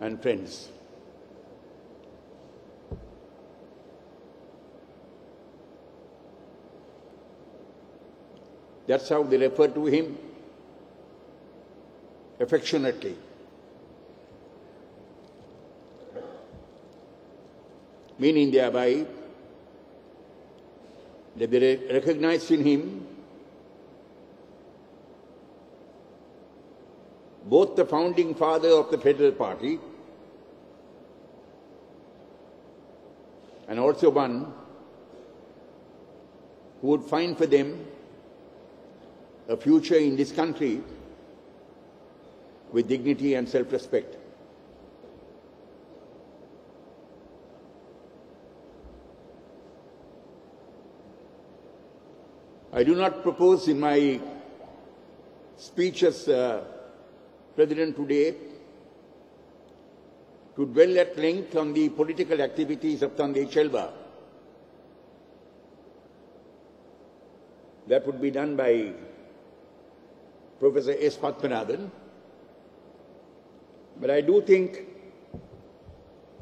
and friends. That's how they refer to him, affectionately. Meaning thereby that they recognized in him both the founding father of the Federal Party and also one who would find for them a future in this country with dignity and self-respect. I do not propose in my speech as President today to dwell at length on the political activities of Thandai Chelva. That would be done by Professor S. Padmanabhan. But I do think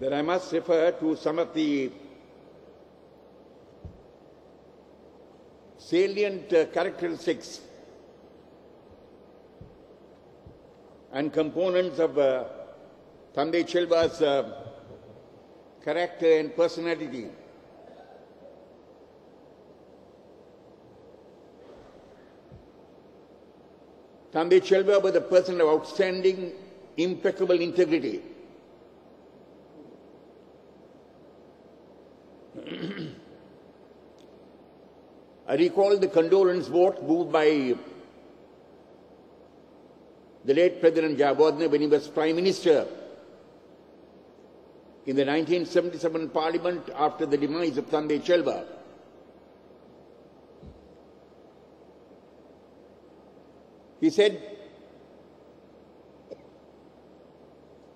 that I must refer to some of the salient characteristics and components of Thandai Chelva's character and personality. Thandai Chelva was a person of outstanding, impeccable integrity. I recall the condolence vote moved by the late President Jayawardene when he was Prime Minister in the 1977 Parliament after the demise of Thandai Chelva. He said,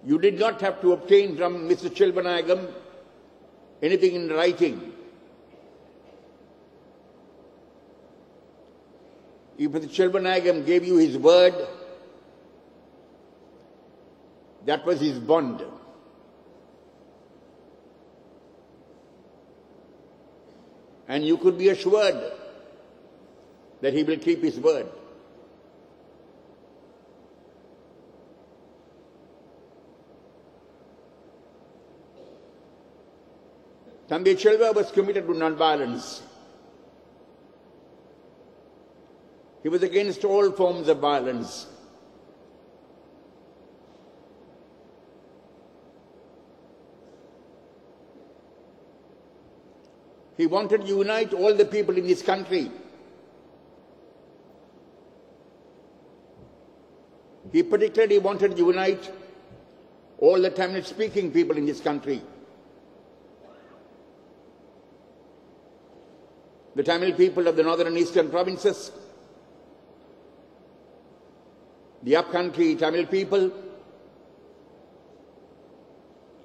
"You did not have to obtain from Mr. Chelvanayagam anything in writing. If Mr. Chelvanayagam gave you his word, that was his bond. And you could be assured that he will keep his word." Thandai Chelva was committed to non-violence. He was against all forms of violence. He wanted to unite all the people in this country. He particularly wanted to unite all the Tamil-speaking people in this country. The Tamil people of the northern and eastern provinces, the upcountry Tamil people,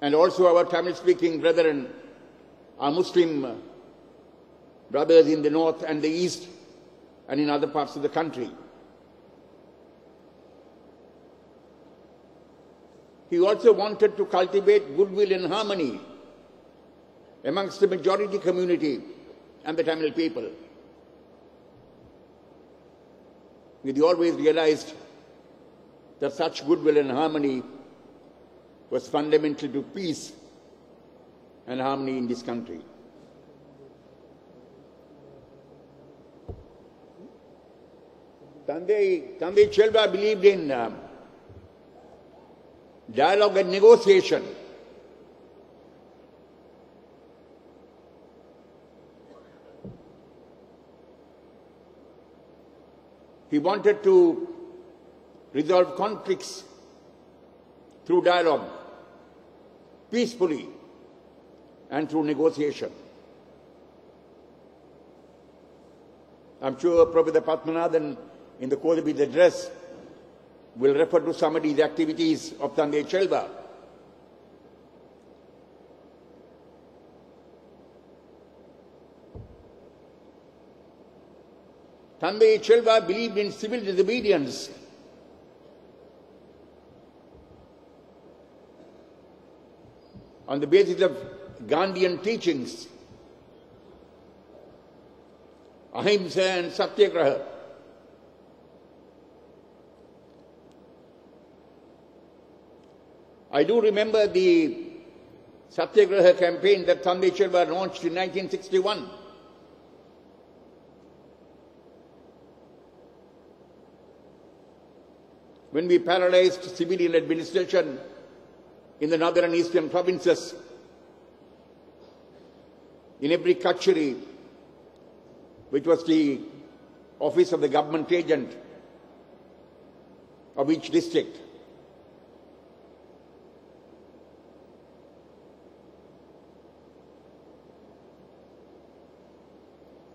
and also our Tamil-speaking brethren, our Muslim brothers in the north and the east and in other parts of the country. He also wanted to cultivate goodwill and harmony amongst the majority community and the Tamil people. He always realized that such goodwill and harmony was fundamental to peace and harmony in this country. Thandai Chelva believed in dialogue and negotiation. He wanted to resolve conflicts through dialogue, peacefully, and through negotiation. I'm sure Professor Padmanabhan, in the course of his address, will refer to some of these activities of Thandai Chelva. Thandai Chelva believed in civil disobedience. on the basis of Gandhian teachings, ahimsa and satyagraha. I do remember the Satyagraha campaign that Thandai Chelva launched in 1961. When we paralyzed civilian administration in the northern and eastern provinces, in every kachari, which was the office of the government agent of each district,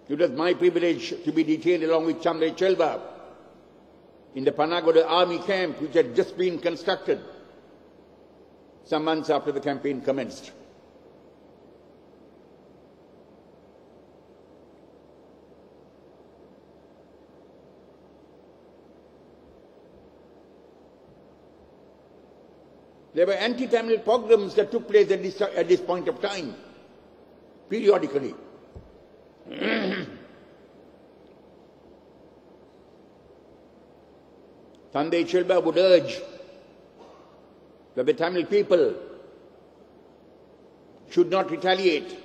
it was my privilege to be detained along with Thandai Chelva in the Panagoda army camp, which had just been constructed some months after the campaign commenced. There were anti-Tamil pogroms that took place at this point of time, periodically. Thandai Chelva would urge that the Tamil people should not retaliate,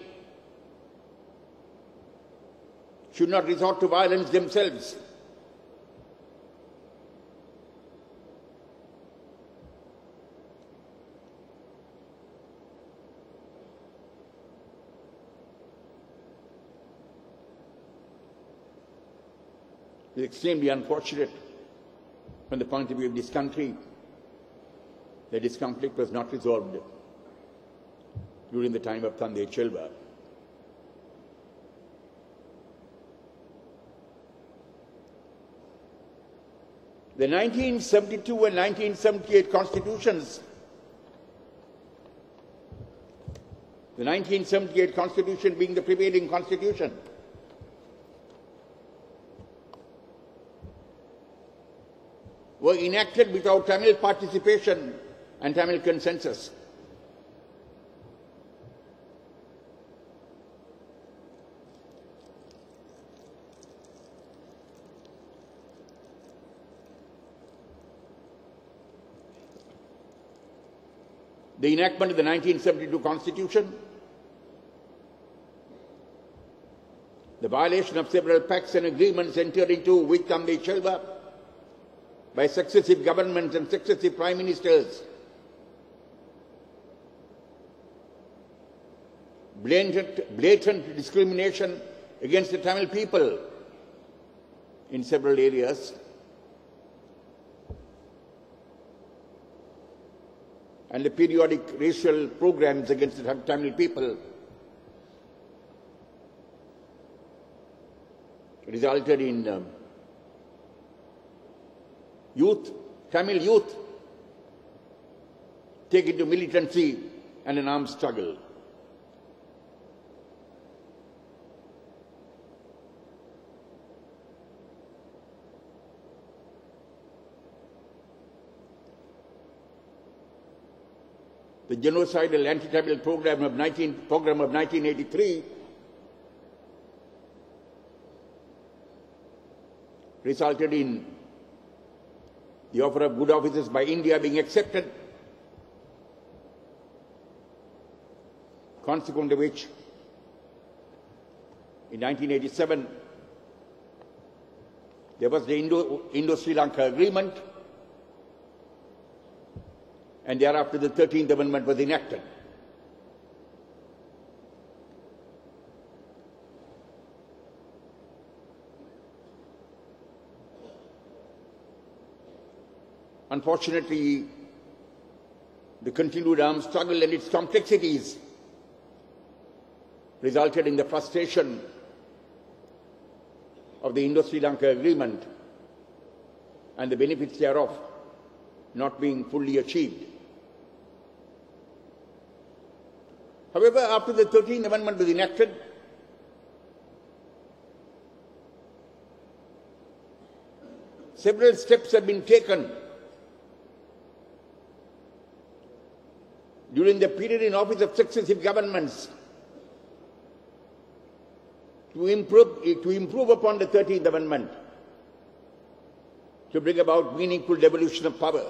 should not resort to violence themselves. It is extremely unfortunate from the point of view of this country that this conflict was not resolved during the time of Thandai Chelva. The 1972 and 1978 constitutions, the 1978 constitution being the prevailing constitution, were enacted without Tamil participation and Tamil consensus. The enactment of the 1972 Constitution, the violation of several pacts and agreements entered into with Thandai Chelva by successive governments and successive prime ministers, blatant discrimination against the Tamil people in several areas, and the periodic racial programs against the Tamil people resulted in Tamil youth taken to militancy and an armed struggle. The genocidal anti-Tamil program of 1983 resulted in the offer of good offices by India being accepted, consequent to which, in 1987, there was the Indo-Sri Lanka Agreement, and thereafter the 13th Amendment was enacted. Unfortunately, the continued armed struggle and its complexities resulted in the frustration of the Indo-Sri Lanka Agreement and the benefits thereof not being fully achieved. However, after the 13th Amendment was enacted, several steps have been taken during the period in office of successive governments to improve upon the 13th Amendment, to bring about meaningful devolution of power.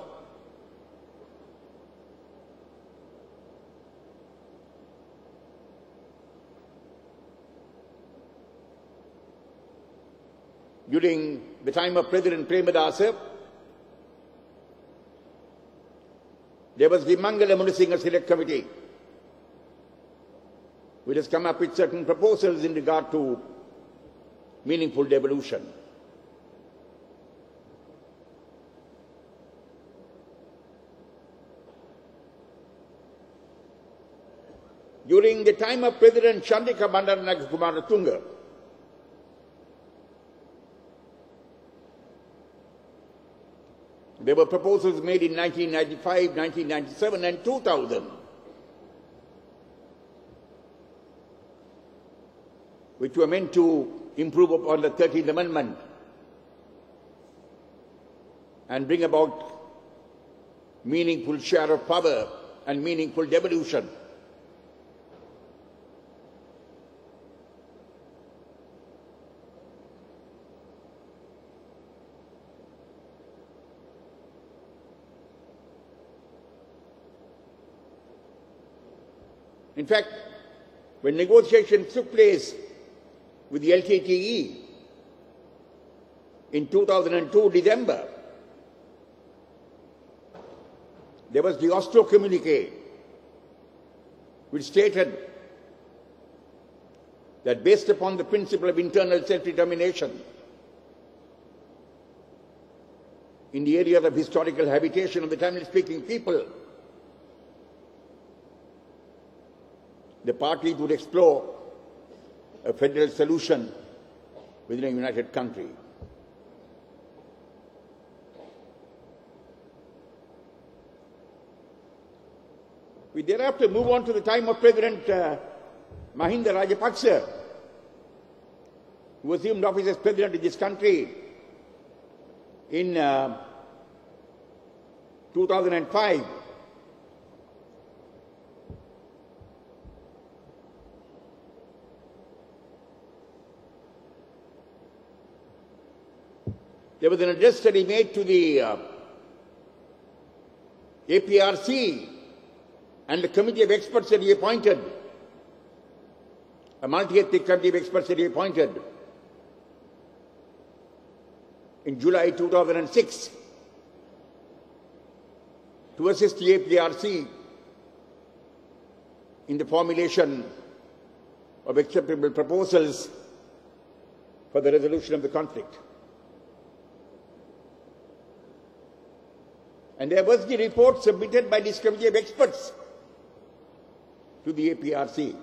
During the time of President Premadasa, there was the Mangala Munasingha Select Committee, which has come up with certain proposals in regard to meaningful devolution. During the time of President Chandrika Bandaranaga Kumaratunga, there were proposals made in 1995, 1997 and 2000, which were meant to improve upon the 13th Amendment and bring about meaningful share of power and meaningful devolution. In fact, when negotiations took place with the LTTE in 2002 December, there was the Oslo communique, which stated that based upon the principle of internal self-determination in the area of historical habitation of the Tamil-speaking people, the parties would explore a federal solution within a united country. We thereafter move on to the time of President Mahinda Rajapaksa, who assumed office as President of this country in 2005. There was an address that he made to the APRC and the committee of experts that he appointed, a multi-ethnic committee of experts that he appointed in July 2006 to assist the APRC in the formulation of acceptable proposals for the resolution of the conflict. And there was the report submitted by this committee of experts to the APRC.